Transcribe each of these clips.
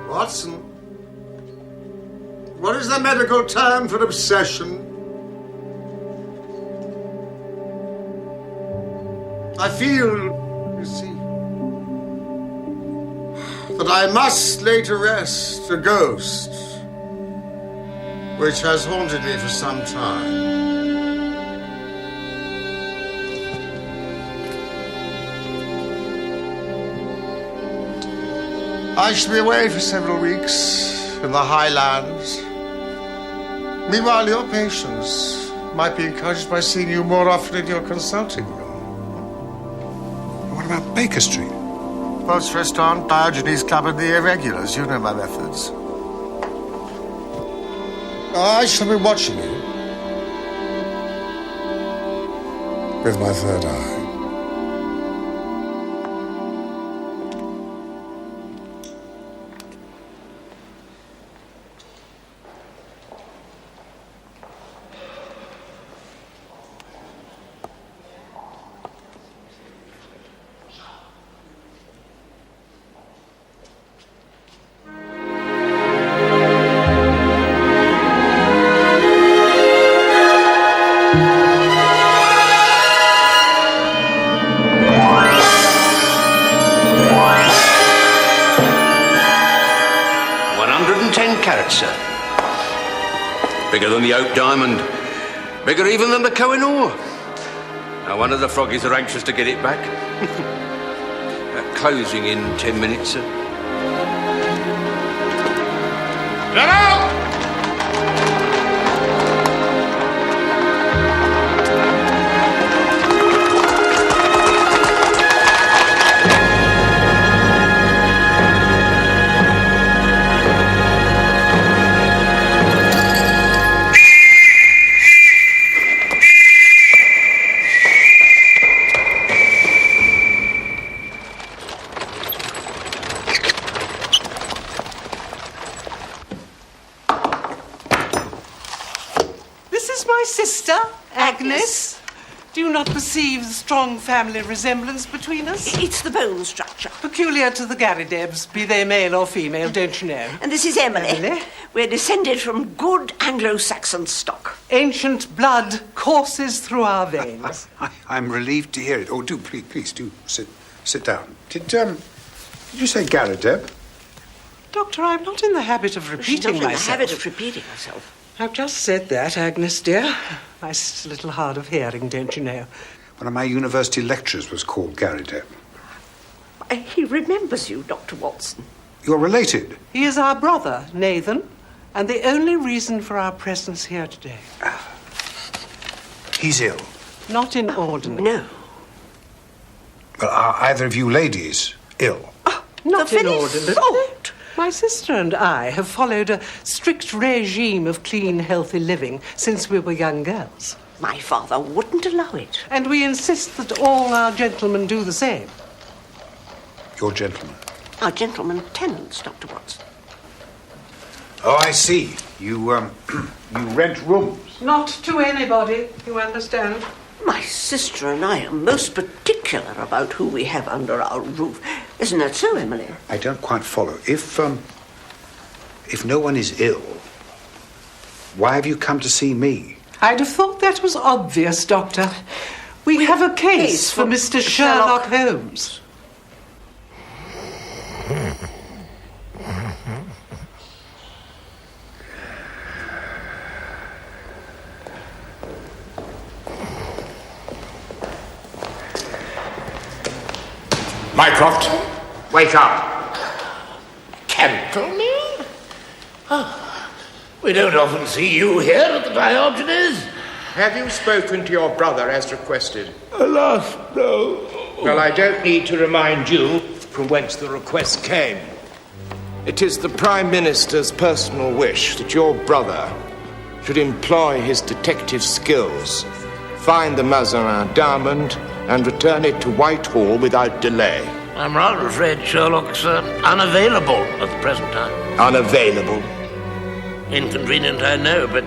Watson, what is the medical term for obsession? I feel, you see, that I must lay to rest a ghost which has haunted me for some time. I shall be away for several weeks in the Highlands. Meanwhile, your patients might be encouraged by seeing you more often in your consulting room. What about Baker Street? Post Restaurant, Diogenes Club, and the Irregulars. You know my methods. I shall be watching you with my third eye. Sir. Bigger than the Oak Diamond. Bigger even than the Koh-i-Noor. No wonder the Froggies are anxious to get it back. Closing in 10 minutes, sir. Get out! Sister, Agnes. Do you not perceive the strong family resemblance between us? It's the bone structure. Peculiar to the Garridebs, be they male or female, don't you know? And this is Emily. Emily? We're descended from good Anglo-Saxon stock. Ancient blood courses through our veins. I'm relieved to hear it. Oh, do, please, do sit down. Did you say Garrideb? Doctor, I'm not in the habit of repeating myself. She's not in the habit of repeating herself. I've just said that, Agnes, dear. My sister's a little hard of hearing, don't you know? One of my university lecturers was called Garrideb. He remembers you, Dr. Watson. You're related? He is our brother, Nathan, and the only reason for our presence here today. He's ill? Not in ordinary. No. Well, are either of you ladies ill? Not in ordinary. Thought. My sister and I have followed a strict regime of clean, healthy living since we were young girls. My father wouldn't allow it. And we insist that all our gentlemen do the same. Your gentlemen? Our gentlemen tenants, Dr. Watson. Oh, I see. You rent rooms? Not to anybody, you understand? My sister and I are most particular about who we have under our roof. Isn't that so, Emily? I don't quite follow. If no one is ill, why have you come to see me? I'd have thought that was obvious, Doctor. We have a case for Mr. Sherlock Holmes. Mycroft, wake up. Campbell? Oh. We don't often see you here at the Diogenes. Have you spoken to your brother as requested? Alas, no. Well, I don't need to remind you from whence the request came. It is the Prime Minister's personal wish that your brother should employ his detective skills, find the Mazarin diamond, and return it to Whitehall without delay. I'm rather afraid Sherlock's unavailable at the present time. Unavailable? Inconvenient, I know, but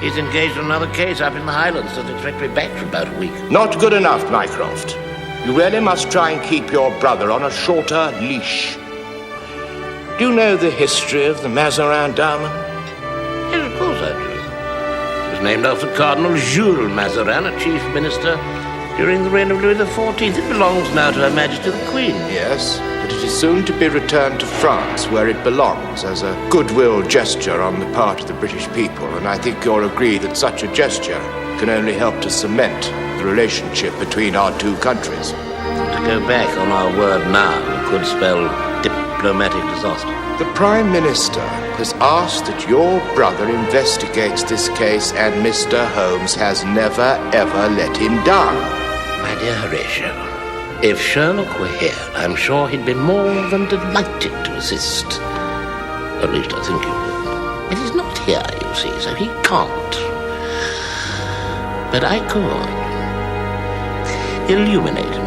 he's engaged in another case up in the Highlands. Doesn't expect to be back for about a week. Not good enough, Mycroft. You really must try and keep your brother on a shorter leash. Do you know the history of the Mazarin diamond? Yes, of course I do. It was named after Cardinal Jules Mazarin, a chief minister during the reign of Louis XIV. It belongs now to Her Majesty the Queen. Yes, but it is soon to be returned to France, where it belongs, as a goodwill gesture on the part of the British people. And I think you'll agree that such a gesture can only help to cement the relationship between our two countries. To go back on our word now could spell diplomatic disaster. The Prime Minister has asked that your brother investigates this case, and Mr. Holmes has never, ever let him down. My dear Horatio, if Sherlock were here, I'm sure he'd be more than delighted to assist. At least I think he would. But he's not here, you see, so he can't. But I could. Illuminate him.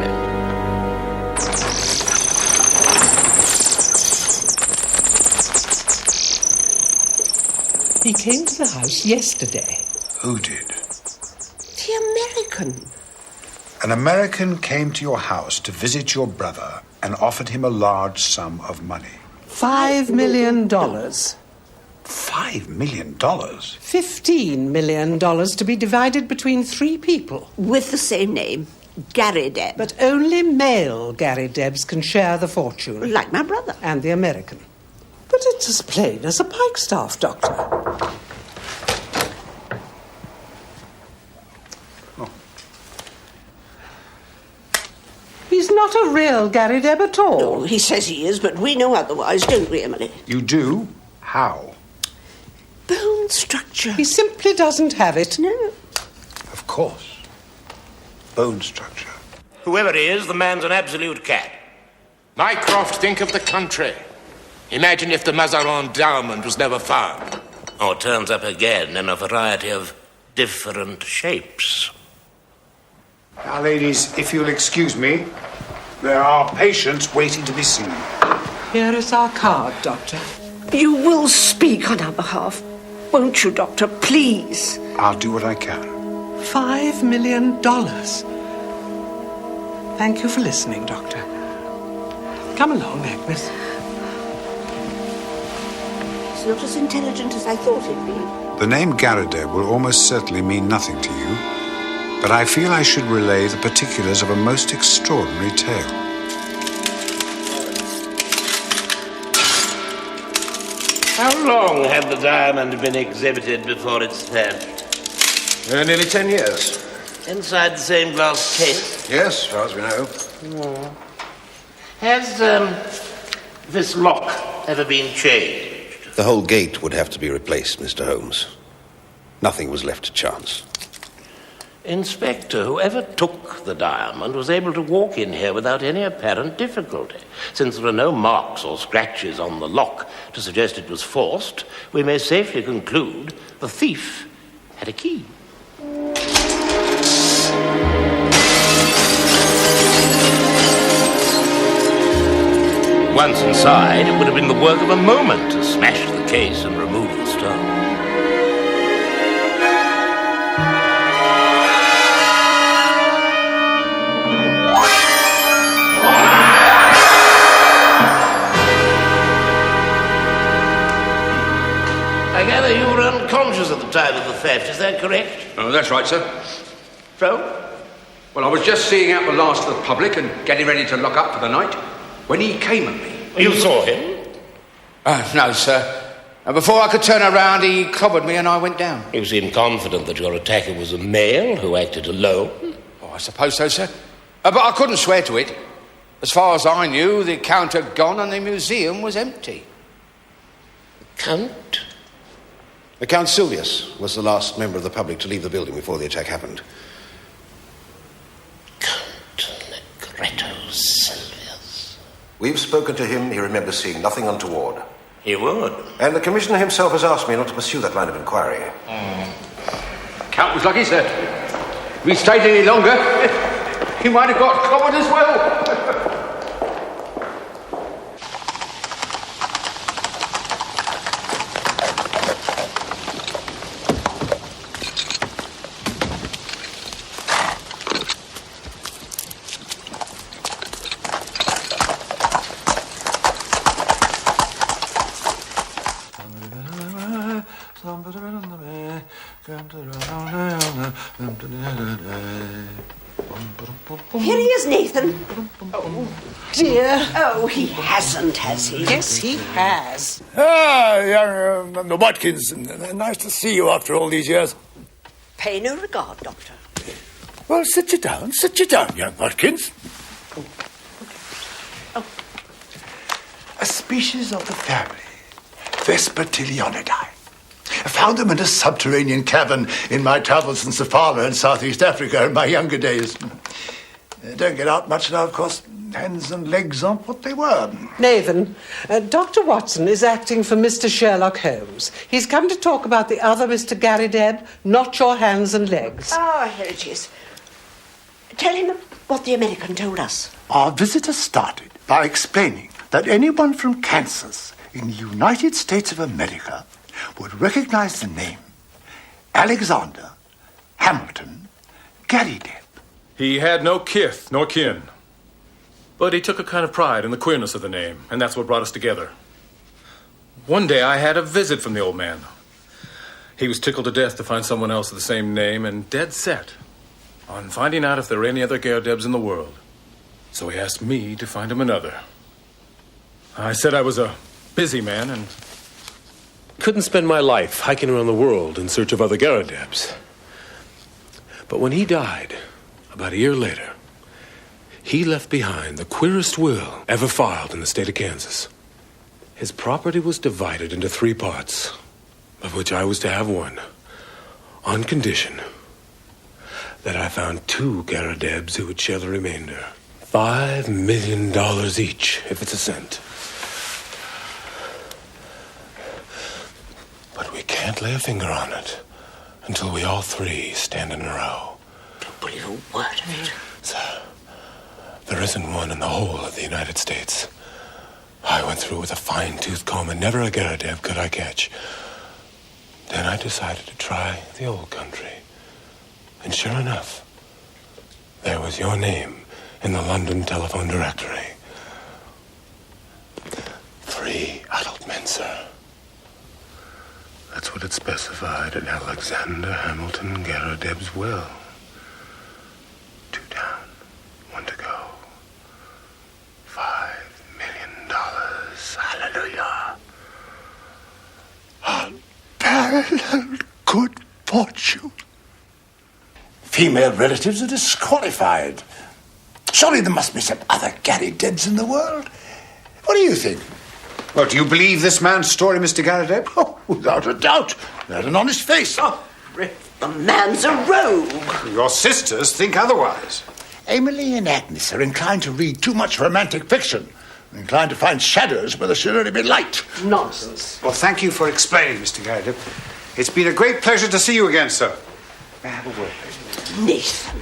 He came to the house yesterday. Who did? The American. An American came to your house to visit your brother and offered him a large sum of money. $5 million. $5 million? $15 million to be divided between 3 people. With the same name, Gary Deb. But only male Gary Debs can share the fortune. Like my brother. And the American. But it's as plain as a pikestaff, Doctor. Oh. He's not a real Gary Deb at all. No, he says he is, but we know otherwise, don't we, Emily? You do? How? Bone structure. He simply doesn't have it. No. Of course. Bone structure. Whoever he is, the man's an absolute cat. Mycroft, think of the country. Imagine if the Mazarin diamond was never found. Or turns up again in a variety of different shapes. Now, ladies, if you'll excuse me, there are patients waiting to be seen. Here is our card, Doctor. You will speak on our behalf, won't you, Doctor? Please. I'll do what I can. $5 million. Thank you for listening, Doctor. Come along, Agnes. He's not as intelligent as I thought he'd be. The name Garadeb will almost certainly mean nothing to you, but I feel I should relay the particulars of a most extraordinary tale. How long had the diamond been exhibited before its theft? Nearly 10 years. Inside the same glass case? Yes, as far as we know. Has this lock ever been changed? The whole gate would have to be replaced, Mr. Holmes. Nothing was left to chance. Inspector, whoever took the diamond was able to walk in here without any apparent difficulty. Since there are no marks or scratches on the lock to suggest it was forced, we may safely conclude the thief had a key. Once inside, it would have been the work of a moment to smash the case and remove the stone. I gather you were unconscious at the time of the theft, is that correct? Oh, that's right, sir. So? Well, I was just seeing out the last of the public and getting ready to lock up for the night when he came at me. You saw him? No, sir. Before I could turn around, he clobbered me and I went down. You seem confident that your attacker was a male who acted alone. Oh, I suppose so, sir. But I couldn't swear to it. As far as I knew, the count had gone and the museum was empty. Count? Count Silvius was the last member of the public to leave the building before the attack happened. Count Negretto Silvius. We've spoken to him. He remembers seeing nothing untoward. He would. And the Commissioner himself has asked me not to pursue that line of inquiry. Count was lucky, sir. If he stayed any longer, he might have got clobbered as well. Here he is, Nathan. Oh, dear. Oh, he hasn't, has he? Yes, he has. Young Watkins, nice to see you after all these years. Pay no regard, Doctor. Well, sit you down, young Watkins. A species of the family, Vespertilionidae. I found them in a subterranean cavern in my travels in Safari in Southeast Africa in my younger days. They don't get out much now, of course. Hands and legs aren't what they were. Nathan, Dr. Watson is acting for Mr. Sherlock Holmes. He's come to talk about the other Mr. Gary Deb, not your hands and legs. Ah, here it is. Tell him what the American told us. Our visitor started by explaining that anyone from Kansas in the United States of America would recognize the name Alexander Hamilton Gary Deb. He had no kith nor kin, but he took a kind of pride in the queerness of the name, and that's what brought us together. One day I had a visit from the old man. He was tickled to death to find someone else with the same name and dead set on finding out if there were any other Gare Debs in the world. So he asked me to find him another. I said I was a busy man and couldn't spend my life hiking around the world in search of other Gare Debs. But when he died, about a year later, he left behind the queerest will ever filed in the state of Kansas. His property was divided into 3 parts, of which I was to have 1, on condition that I found 2 Gare Debs who would share the remainder. $5 million each, if it's a cent. But we can't lay a finger on it until we all 3 stand in a row. Don't believe a word of it. Sir, there isn't one in the whole of the United States. I went through with a fine-tooth comb and never a Gare Deb could I catch. Then I decided to try the old country. And sure enough, there was your name in the London telephone directory. 3 adult men, sir. That's what it specified in Alexander Hamilton Gare Deb's will. 2 down, 1 to go. $5 million. Hallelujah. Unparalleled good fortune. Female relatives are disqualified. Surely there must be some other Gary Debs in the world. What do you think? Well, do you believe this man's story, Mr. Gary Deb? Oh, without a doubt. There's an honest face. Oh, the man's a rogue. Your sisters think otherwise. Emily and Agnes are inclined to read too much romantic fiction. Inclined to find shadows where there should only be light. Nonsense. Well, thank you for explaining, Mr. Gary Deb. It's been a great pleasure to see you again, sir. May I have a word, please? Nathan.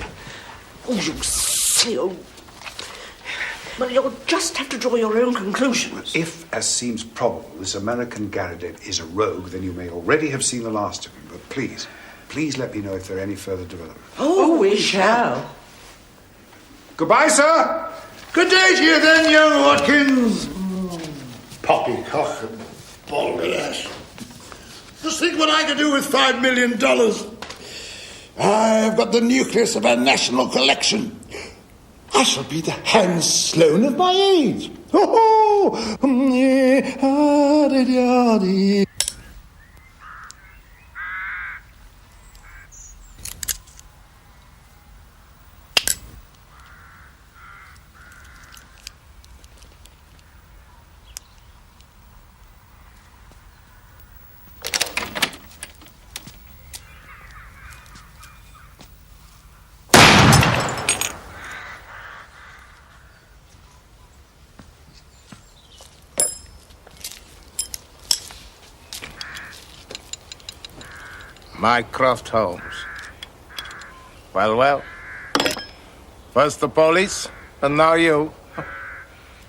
Oh, you silly old... Well, you'll just have to draw your own conclusions. If, as seems probable, this American Gary Deb is a rogue, then you may already have seen the last of him. But please let me know if there are any further developments. Oh, we shall. Goodbye, sir. Good day to you then, young Watkins. Poppycock and balderdash. Just think what I could do with $5 million. I've got the nucleus of a national collection. I shall be the Hans Sloane of my age. Mycroft Holmes. Well. First the police, and now you.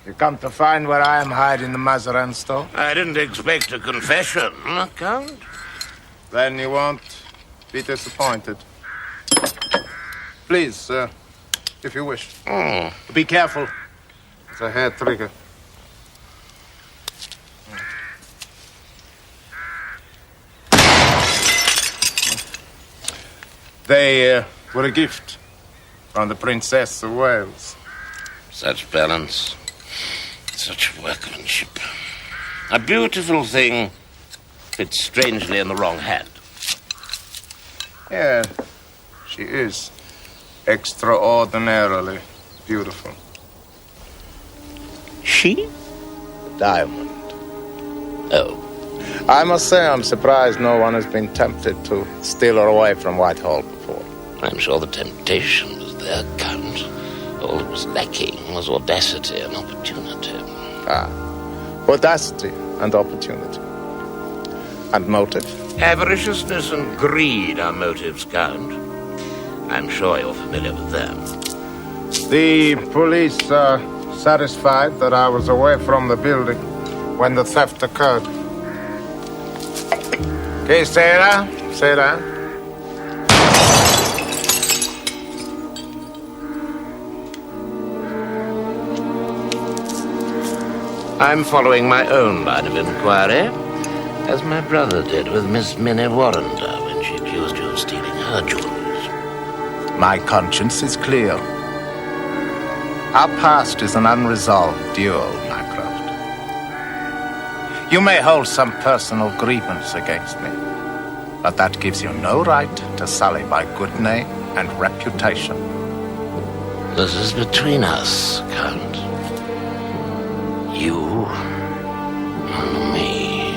You come to find where I am hiding the Mazarin store? I didn't expect a confession, Count. Then you won't be disappointed. Please, if you wish. Be careful. It's a hair trigger. They were a gift from the Princess of Wales. Such balance, such workmanship. A beautiful thing fits strangely in the wrong hand. Yeah, she is extraordinarily beautiful. She? Diamond. Oh. I must say I'm surprised no one has been tempted to steal her away from Whitehall before. I'm sure the temptation was there, Count. All that was lacking was audacity and opportunity. Audacity and opportunity. And motive. Avariciousness and greed are motives, Count. I'm sure you're familiar with them. The police are satisfied that I was away from the building when the theft occurred. Okay, Sarah. I'm following my own line of inquiry, as my brother did with Miss Minnie Warrender when she accused you of stealing her jewels. My conscience is clear. Our past is an unresolved duel, Mycroft. You may hold some personal grievance against me, but that gives you no right to sully my good name and reputation. This is between us, Count. You and me.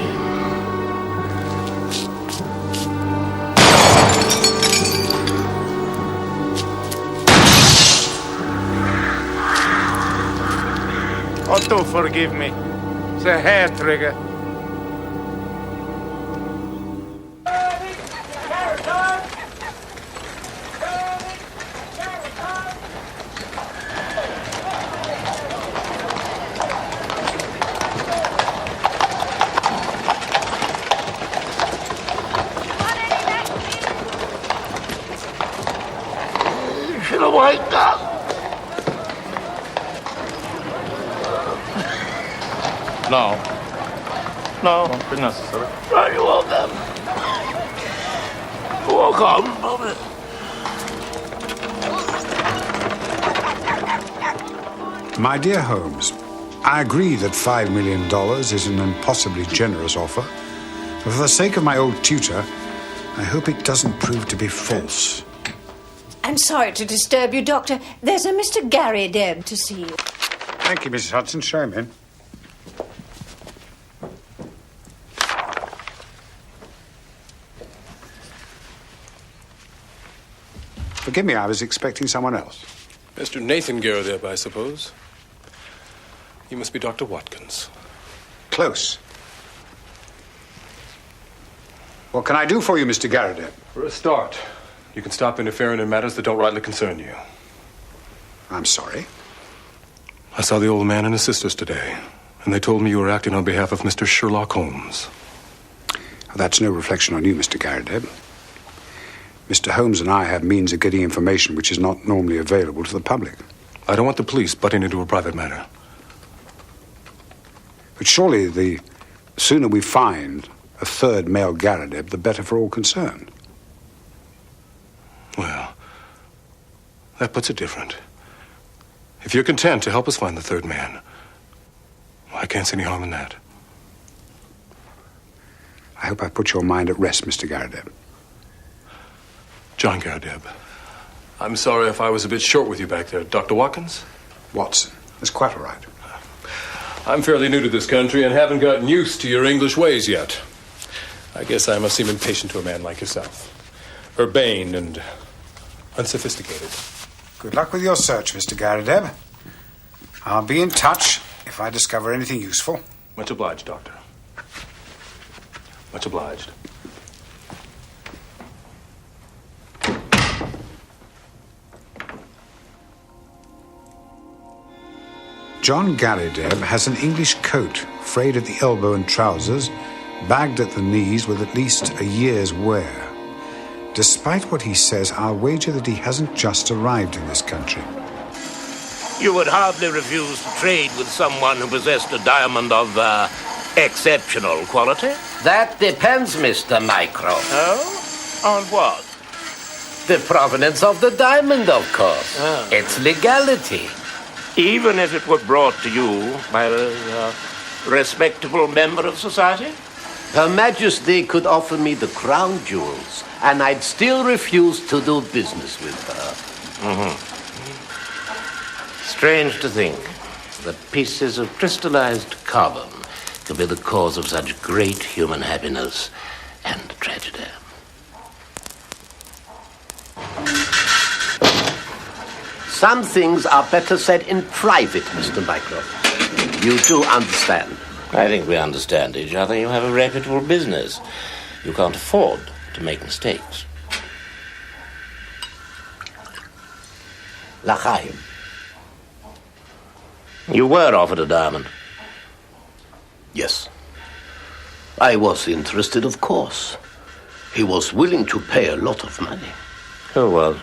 Oh, do forgive me. It's a hair trigger. Should have waked up. No, won't be necessary. Right, you're welcome. Walk on, Bobby. My dear Holmes, I agree that $5 million is an impossibly generous offer. But for the sake of my old tutor, I hope it doesn't prove to be false. I'm sorry to disturb you, Doctor. There's a Mr. Gary Debb to see you. Thank you, Mrs. Hudson. Show him in. Forgive me, I was expecting someone else. Mr. Nathan Garrideb, I suppose. You must be Dr. Watkins. Close. What can I do for you, Mr. Garrideb? For a start, you can stop interfering in matters that don't rightly concern you. I'm sorry. I saw the old man and his sisters today, and they told me you were acting on behalf of Mr. Sherlock Holmes. That's no reflection on you, Mr. Garrideb. Mr. Holmes and I have means of getting information which is not normally available to the public. I don't want the police butting into a private matter. But surely the sooner we find a third male Garrideb, the better for all concerned. Well, that puts it different. If you're content to help us find the third man, I can't see any harm in that. I hope I put your mind at rest, Mr. Garrideb. John Garrideb. I'm sorry if I was a bit short with you back there. Dr. Watkins? Watson. That's quite all right. I'm fairly new to this country and haven't gotten used to your English ways yet. I guess I must seem impatient to a man like yourself. Urbane and unsophisticated. Good luck with your search, Mr. Garrideb. I'll be in touch if I discover anything useful. Much obliged, Doctor. Much obliged. John Garrideb has an English coat, frayed at the elbow and trousers, bagged at the knees with at least a year's wear. Despite what he says, I'll wager that he hasn't just arrived in this country. You would hardly refuse to trade with someone who possessed a diamond of exceptional quality? That depends, Mr. Mycroft. Oh? On what? The provenance of the diamond, of course. Ah. Its legality. Even if it were brought to you by a respectable member of society? Her Majesty could offer me the crown jewels, and I'd still refuse to do business with her. Mm-hmm. Strange to think that pieces of crystallized carbon could be the cause of such great human happiness and tragedy. Some things are better said in private, Mr. Mycroft. You do understand. I think we understand each other. You have a reputable business. You can't afford to make mistakes. L'chaim. You were offered a diamond. Yes. I was interested, of course. He was willing to pay a lot of money. Who was?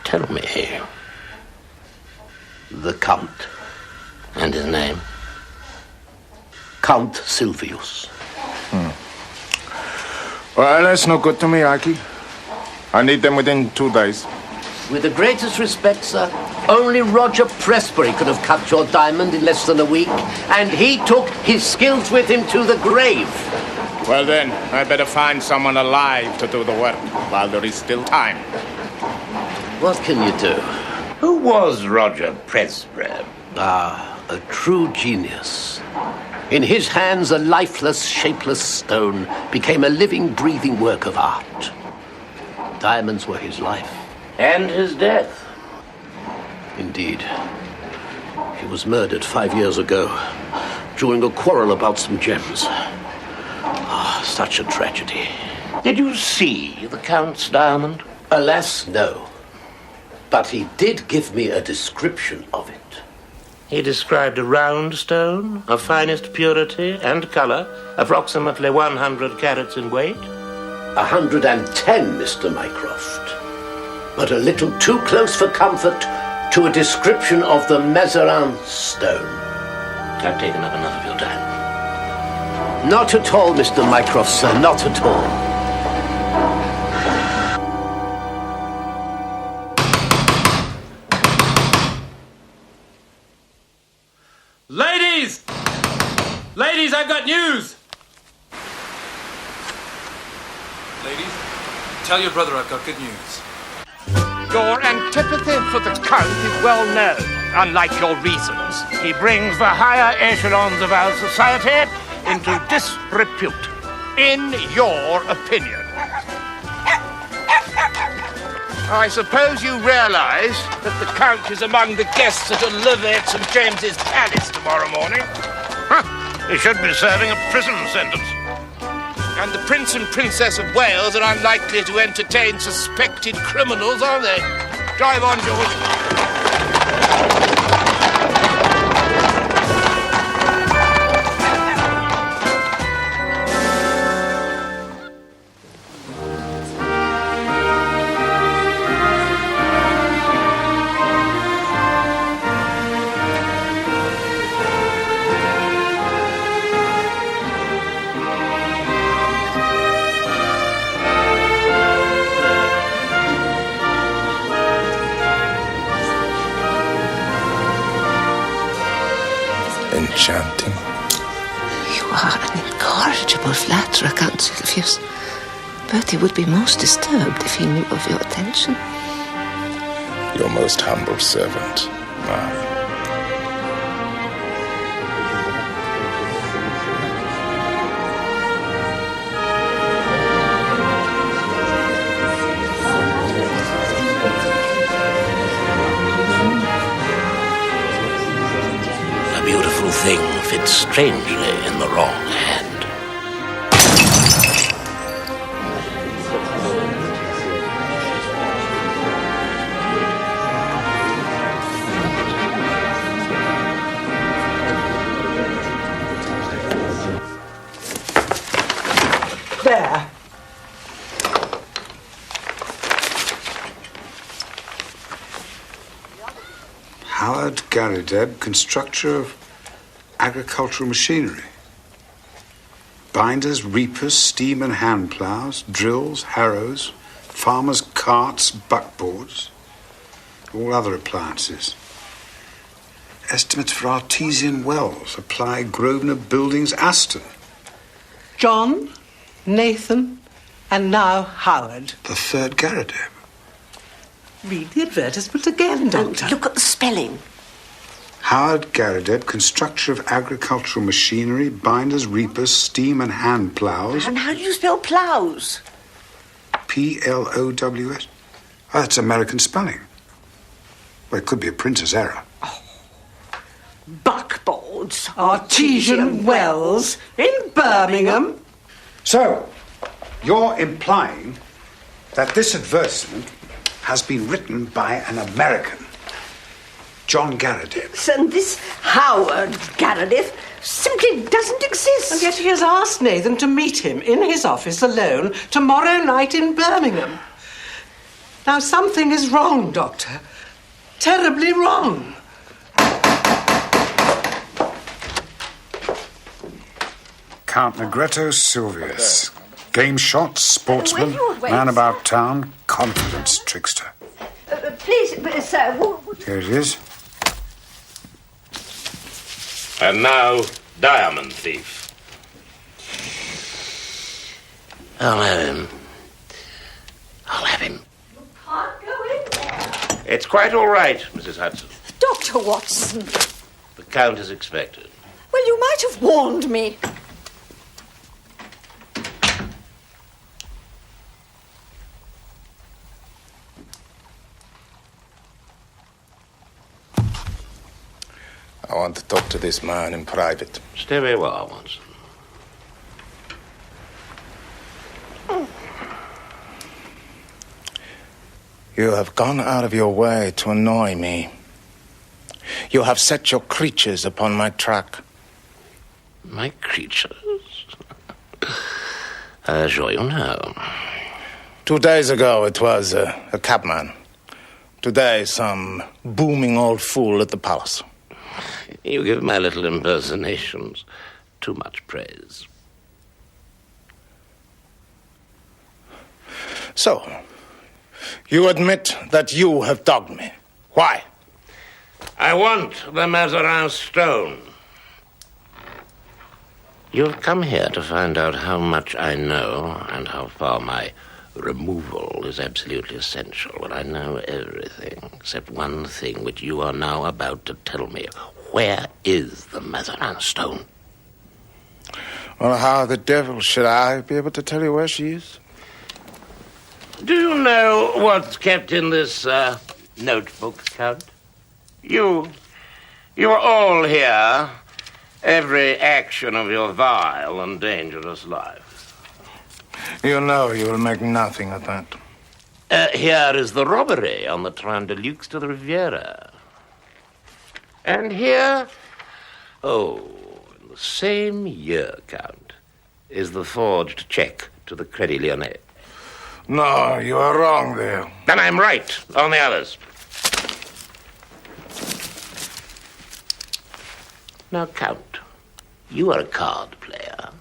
Tell me. The Count. And his name? Count Silvius. Well, that's no good to me, Aki. I need them within 2 days. With the greatest respect, sir, only Roger Presbury could have cut your diamond in less than a week, and he took his skills with him to the grave. Well then, I better find someone alive to do the work while there is still time. What can you do? Who was Roger Presbury? A true genius. In his hands, a lifeless, shapeless stone became a living, breathing work of art. Diamonds were his life. And his death. Indeed. He was murdered 5 years ago during a quarrel about some gems. Such a tragedy. Did you see the Count's diamond? Alas, no. But he did give me a description of it. He described a round stone of finest purity and color, approximately 100 carats in weight. 110, Mr. Mycroft. But a little too close for comfort to a description of the Mazarin stone. I've taken up enough of your time. Not at all, Mr. Mycroft, sir, not at all. Ladies! Ladies, I've got news! Ladies, tell your brother I've got good news. Your antipathy for the Count is well known, unlike your reasons. He brings the higher echelons of our society into disrepute, in your opinion. I suppose you realize that the Count is among the guests at a levee at St. James's Palace tomorrow morning. He should be serving a prison sentence. And the Prince and Princess of Wales are unlikely to entertain suspected criminals, are they? Drive on, George. Enchanting. You are an incorrigible flatterer, Count Silvius. Bertie would be most disturbed if he knew of your attention. Your most humble servant, Ma. Thing fits strangely in the wrong hand. There. Howard Garideb, constructor of agricultural machinery. Binders, reapers, steam and hand plows, drills, harrows, farmers' carts, buckboards, all other appliances. Estimates for artesian wells, apply Grosvenor Buildings, Aston. John, Nathan, and now Howard. The third Garideb. Read the advertisement again, Doctor. Look at the spelling. Howard Garideb, constructor of agricultural machinery, binders, reapers, steam and hand plows. And how do you spell plows? Plows? Oh, that's American spelling. Well, it could be a printer's error. Buckboards. Artesian wells in Birmingham. So, you're implying that this advertisement has been written by an American, John Garideb. And this Howard Garideb simply doesn't exist. And yet he has asked Nathan to meet him in his office alone tomorrow night in Birmingham. Now, something is wrong, Doctor. Terribly wrong. Count Negretto Silvius. Game shot, sportsman, man about town, confidence trickster. Please, sir. Here it is. And now, diamond thief. I'll have him. I'll have him. You can't go in there. It's quite all right, Mrs. Hudson. Dr. Watson. The Count is expected. Well, you might have warned me. I want to talk to this man in private. Stay where you are, Watson. You have gone out of your way to annoy me. You have set your creatures upon my track. My creatures? I assure you no. 2 days ago it was a cabman. Today some booming old fool at the palace. You give my little impersonations too much praise. So, you admit that you have dogged me. Why? I want the Mazarin stone. You've come here to find out how much I know and how far my removal is absolutely essential. Well, I know everything except one thing which you are now about to tell me. Where is the Mazarin stone? Well, how the devil should I be able to tell you where she is? Do you know what's kept in this notebook, Count? You are all here, every action of your vile and dangerous life. You know you will make nothing of that. Here is the robbery on the train de luxe to the Riviera. And here, in the same year, Count, is the forged check to the Crédit Lyonnais. No, you are wrong there. Then I'm right on the others. Now, Count, you are a card player.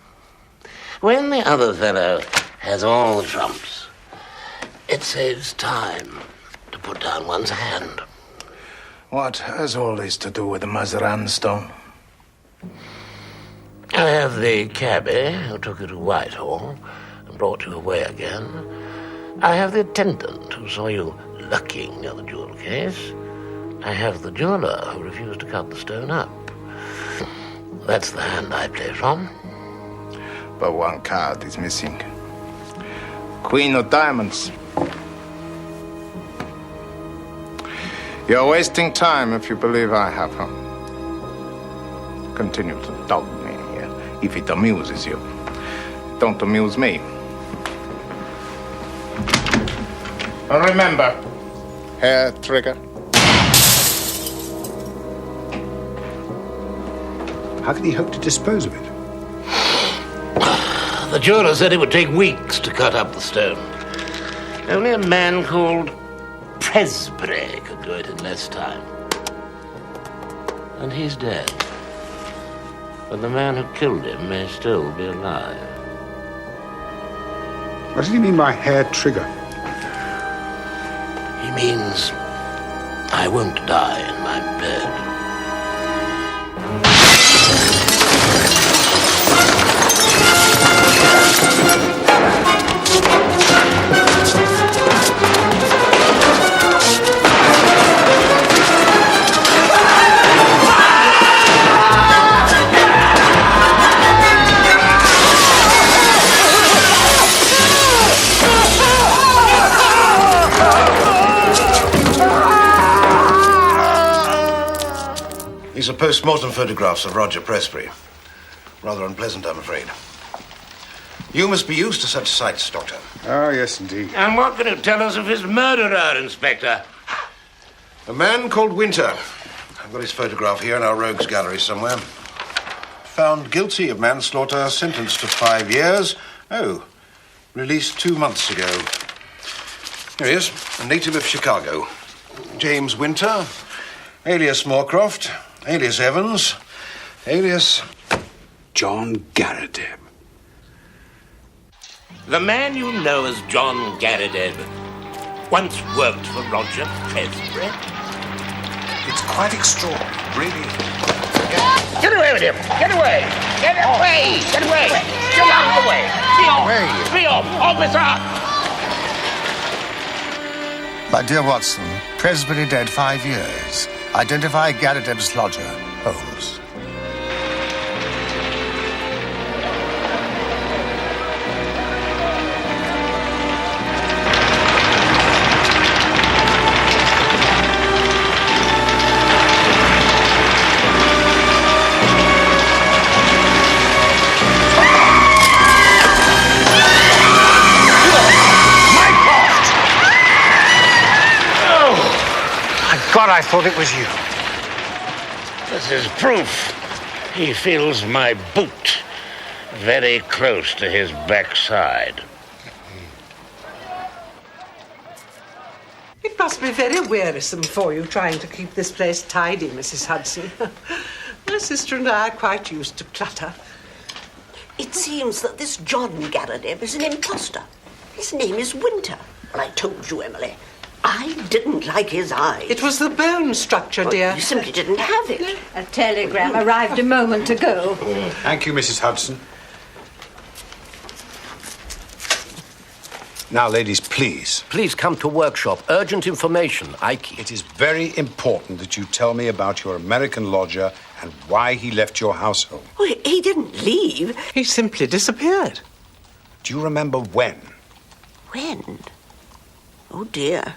When the other fellow has all the trumps, it saves time to put down one's hand. What has all this to do with the Mazarin stone? I have the cabby who took you to Whitehall and brought you away again. I have the attendant who saw you lurking near the jewel case. I have the jeweler who refused to cut the stone up. That's the hand I play from. But one card is missing. Queen of Diamonds. You're wasting time if you believe I have her. Continue to dog me if it amuses you. Don't amuse me. And remember, hair trigger. How can he hope to dispose of it? The jeweler said it would take weeks to cut up the stone. Only a man called Presbury could do it in less time. And he's dead. But the man who killed him may still be alive. What does he mean by hair trigger? He means I won't die in my bed. These are post-mortem photographs of Roger Presbury. Rather unpleasant, I'm afraid. You must be used to such sights, Doctor. Oh, yes, indeed. And what can you tell us of his murderer, Inspector? A man called Winter. I've got his photograph here in our rogues gallery somewhere. Found guilty of manslaughter, sentenced to 5 years. Oh, released 2 months ago. Here he is, a native of Chicago. James Winter, alias Moorcroft, alias Evans, alias John Garrideb. The man you know as John Garrideb once worked for Roger Presbury. It's quite extraordinary, really. Get away with him! Get away! Get away! Get away! Get out of the way! Be off! Be off! Officer! My dear Watson, Presbury dead 5 years. Identify Garrideb's lodger, Holmes. God, I thought it was you. This is proof. He feels my boot very close to his backside. It must be very wearisome for you trying to keep this place tidy, Mrs. Hudson. My sister and I are quite used to clutter. It seems that this John Garrideb is an imposter. His name is Winter. Well, I told you, Emily. I didn't like his eyes. It was the bone structure, dear. You simply didn't have it. A telegram arrived a moment ago. Thank you, Mrs. Hudson. Now, ladies, please. Please come to workshop. Urgent information. Ike. It is very important that you tell me about your American lodger and why he left your household. Well, he didn't leave. He simply disappeared. Do you remember when? When? Oh, dear.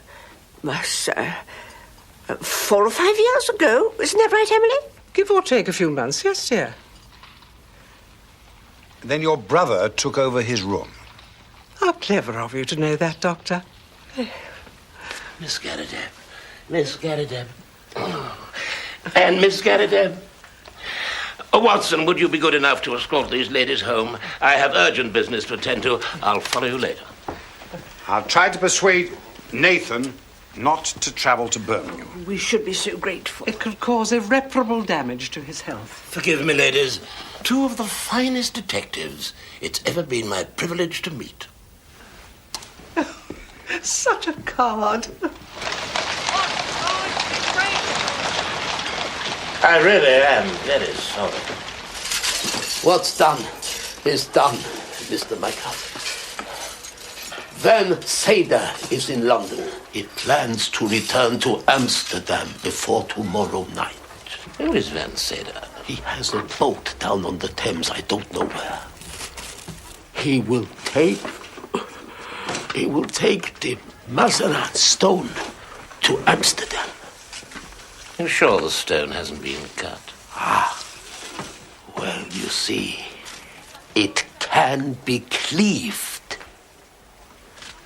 Must, 4 or 5 years ago. Isn't that right, Emily? Give or take a few months, yes, dear. Then your brother took over his room. How clever of you to know that, Doctor. Miss Garrideb. Miss Garrideb. Oh. And Miss Garrideb. Watson, would you be good enough to escort these ladies home? I have urgent business to attend to. I'll follow you later. I'll try to persuade Nathan not to travel to Birmingham. We should be so grateful. It could cause irreparable damage to his health. Forgive me, ladies. 2 of the finest detectives it's ever been my privilege to meet. Such a card. I really am very sorry. What's done is done, Mr. Mycroft. Van Seder is in London. He plans to return to Amsterdam before tomorrow night. Who is Van Seder? He has a boat down on the Thames, I don't know where. He will take the Mazarin stone to Amsterdam. You're sure the stone hasn't been cut? Well, you see, it can be cleaved.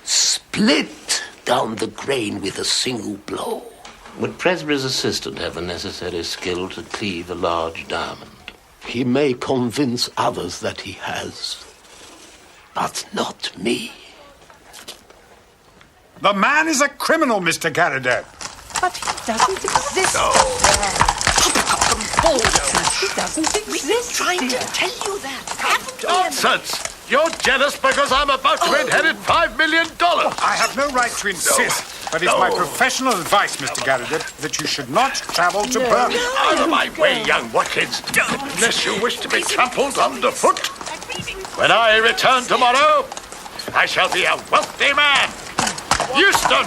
Split down the grain with a single blow. Would Presbury's assistant have the necessary skill to cleave a large diamond? He may convince others that he has. but not me. The man is a criminal, Mr. Garrideb. But he doesn't exist. No. He doesn't exist. Trying to tell you that. Nonsense! You're jealous because I'm about to inherit $5 million. I have no right to insist, but it's my professional advice, Mr. Garrideb, that you should not travel to Birmingham. Out of my way, young Watkins, unless you wish to be trampled underfoot. When I return tomorrow, I shall be a wealthy man. Euston!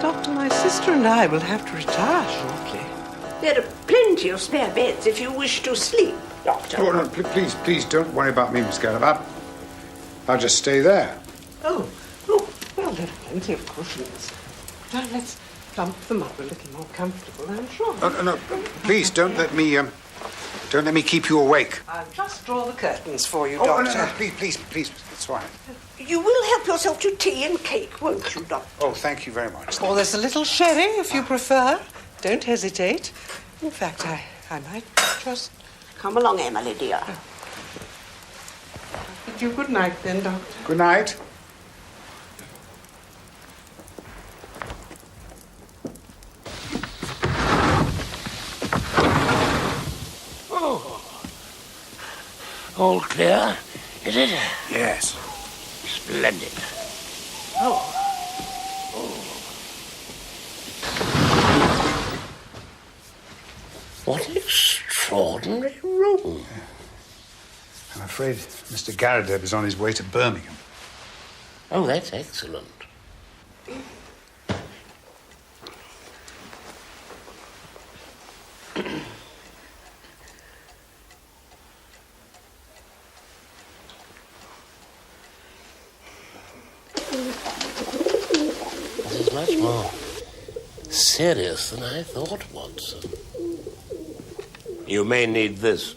Doctor, my sister and I will have to retire shortly. There are plenty of spare beds if you wish to sleep, Doctor. Oh, no, please don't worry about me, Miss Garrideb. I'll just stay there. Oh, well, there are plenty of cushions. Now, let's plump them up a little more comfortable, I'm sure. No, please don't let me keep you awake. I'll just draw the curtains for you, Oh, Doctor. no, please, it's fine. You will help yourself to tea and cake, won't you, Doctor? Oh, thank you very much. Or there's a little sherry, if you prefer. Don't hesitate. In fact, I might just... Come along, Emily, dear. Bid you good night, then, Doctor. Good night. Oh. All clear, is it? Yes. Splendid. Oh. What an extraordinary room. I'm afraid Mr. Garrideb is on his way to Birmingham. Oh, that's excellent. This is much more serious than I thought, Watson. You may need this.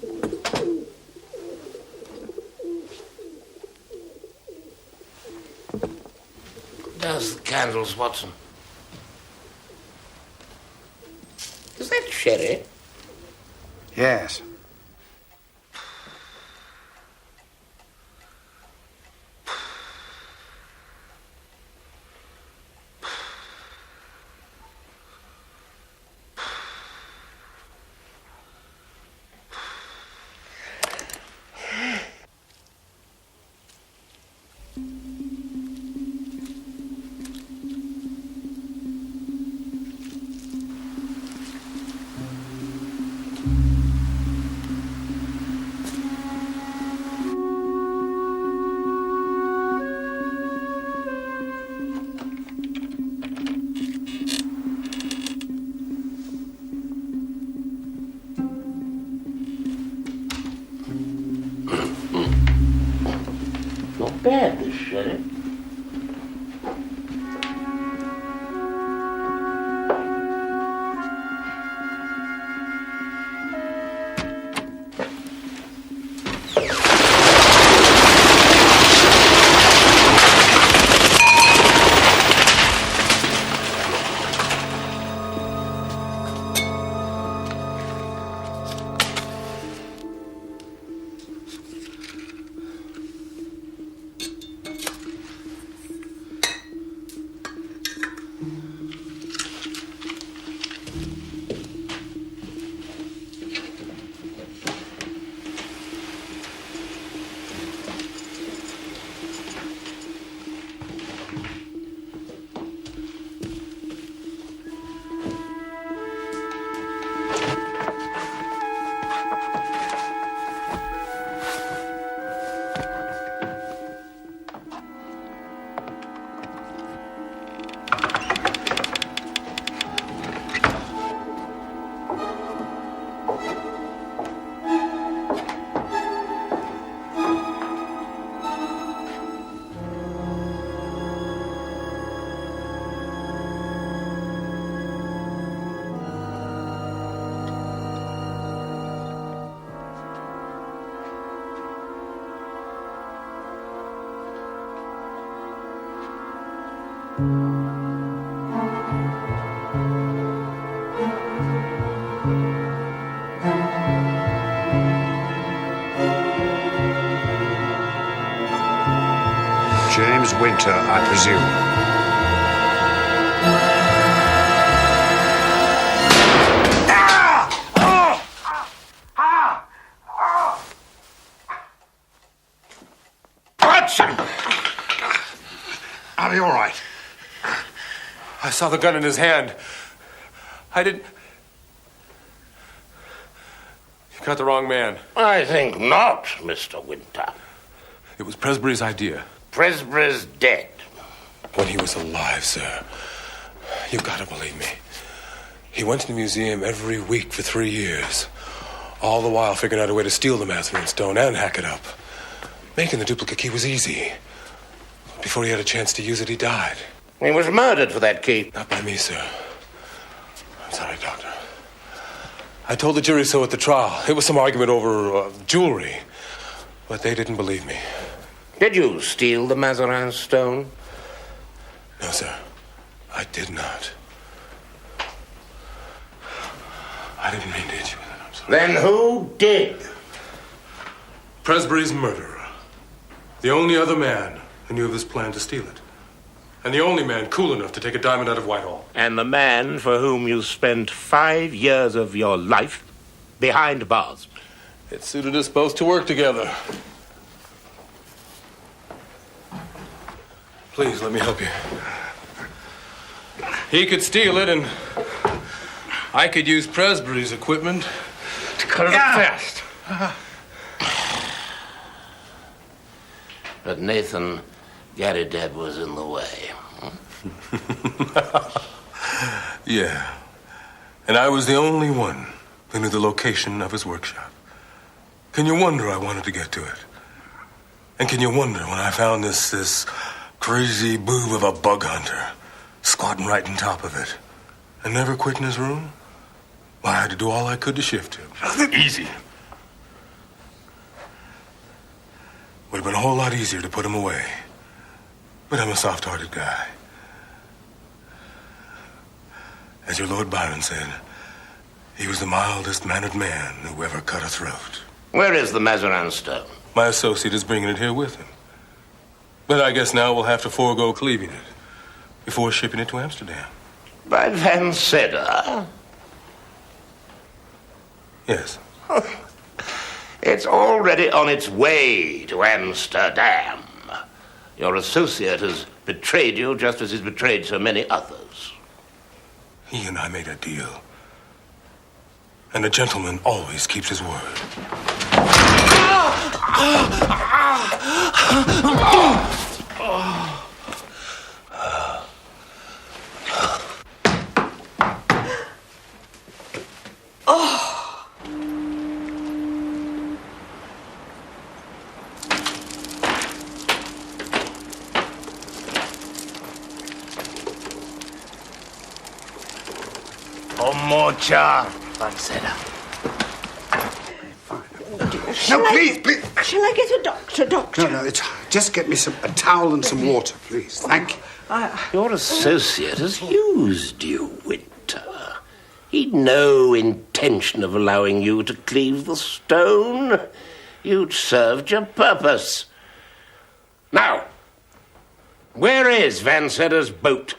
Douse the candles, Watson. Is that sherry? Yes. Not bad, this sherry. Winter, I presume. Are you all right? I saw the gun in his hand. I didn't... You got the wrong man. I think not, Mr. Winter. It was Presbury's idea. Presbury's dead. When he was alive, sir. You've got to believe me. He went to the museum every week for 3 years. All the while figuring out a way to steal the Mazarin stone and hack it up. Making the duplicate key was easy. Before he had a chance to use it, he died. He was murdered for that key. Not by me, sir. I'm sorry, Doctor. I told the jury so at the trial. It was some argument over jewelry. But they didn't believe me. Did you steal the Mazarin stone? No, sir. I did not. I didn't mean to hit you with it. I'm sorry. Then who did? Presbury's murderer. The only other man who knew of his plan to steal it. And the only man cool enough to take a diamond out of Whitehall. And the man for whom you spent 5 years of your life behind bars. It suited us both to work together. Please, let me help you. He could steal it, and I could use Presbury's equipment to cut it up fast. But Nathan Garideb was in the way. Yeah. And I was the only one who knew the location of his workshop. Can you wonder I wanted to get to it? And can you wonder when I found this crazy boob of a bug hunter squatting right on top of it and never quitting his room? Well, I had to do all I could to shift him. Easy. Would have been a whole lot easier to put him away. But I'm a soft-hearted guy. As your Lord Byron said, he was the mildest-mannered man who ever cut a throat. Where is the Mazarin stone? My associate is bringing it here with him. But I guess now we'll have to forego cleaving it before shipping it to Amsterdam. By Van Sedder? Yes. It's already on its way to Amsterdam. Your associate has betrayed you just as he's betrayed so many others. He and I made a deal. And a gentleman always keeps his word. Mocha, Van Sedder. No, please. Shall I get a doctor? No, just get me a towel and some water, please. Thank you. Your associate has used you, Winter. He'd no intention of allowing you to cleave the stone. You'd served your purpose. Now, where is Van Sedder's boat?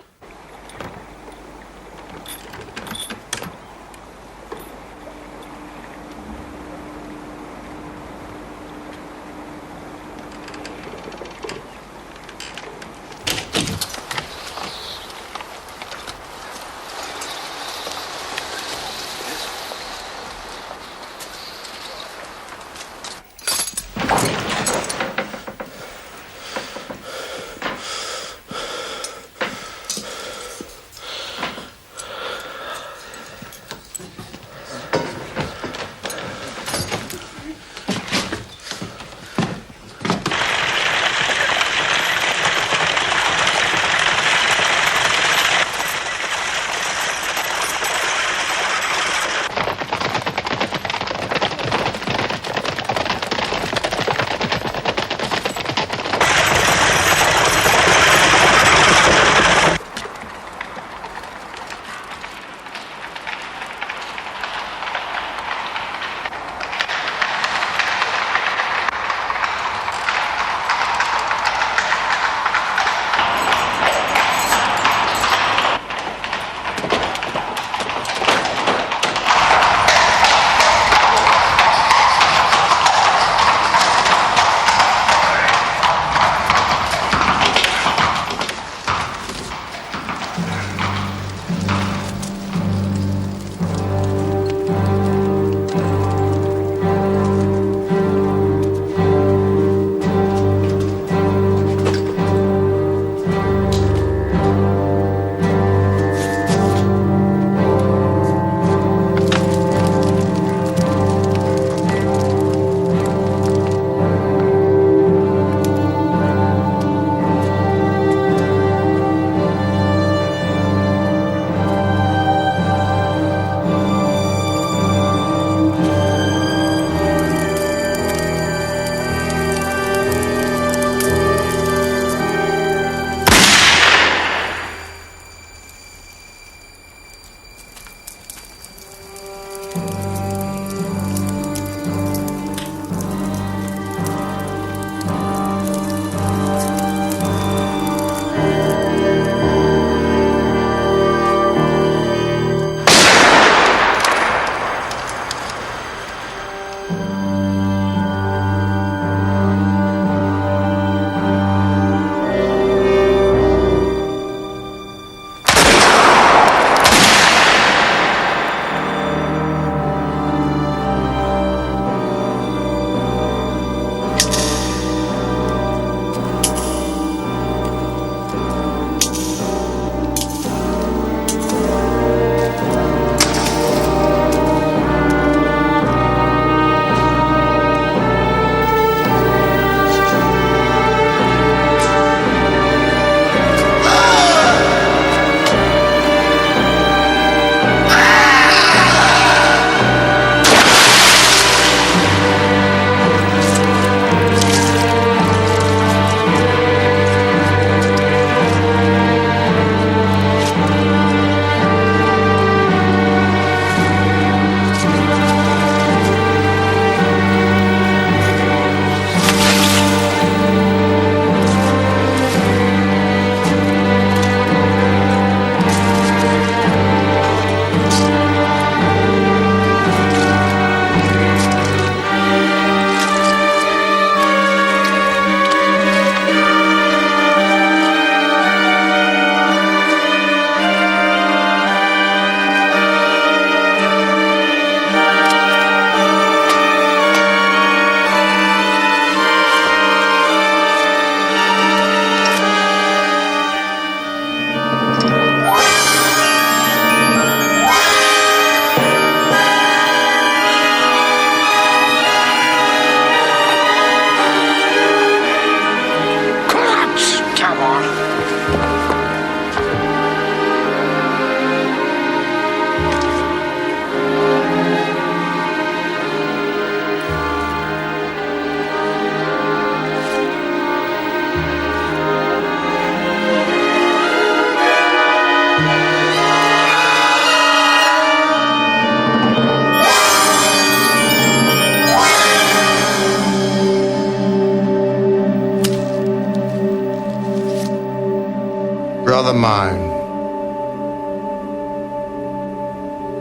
Brother mine.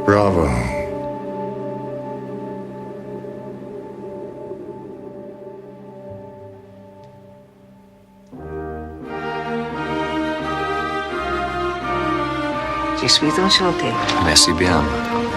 Bravo. Je suis enchantée. Merci bien, madame.